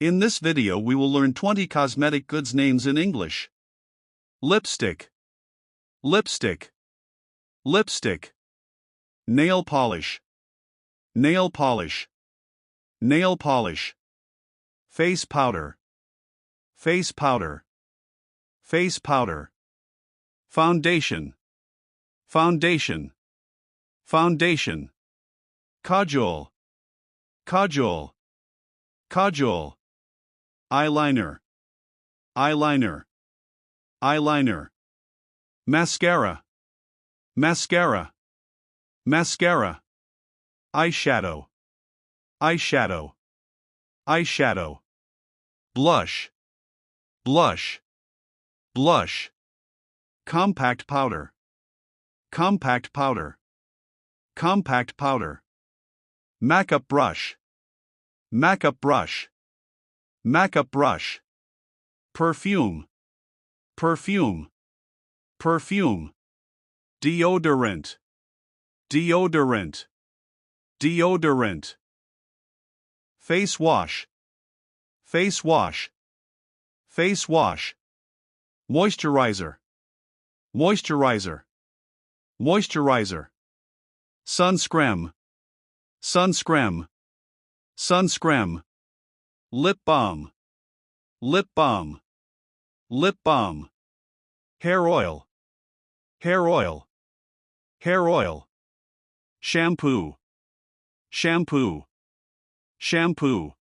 In this video we will learn 20 cosmetic goods names in English. Lipstick, lipstick, lipstick. Nail polish, nail polish, nail polish. Face powder, face powder, face powder. Foundation, foundation, foundation. Kajol, kajol, kajol. Eyeliner, eyeliner, eyeliner. Mascara, mascara, mascara. Eyeshadow, eyeshadow, eyeshadow. Blush, blush, blush. Compact powder, compact powder, compact powder. Makeup brush, makeup brush, makeup brush. Perfume, perfume, perfume. Deodorant, deodorant, deodorant. Face wash, face wash, face wash. Moisturizer, moisturizer, moisturizer. Sunscreen, sunscreen, sunscreen. Lip balm, lip balm, lip balm. Hair oil, hair oil, hair oil. Shampoo, shampoo, shampoo.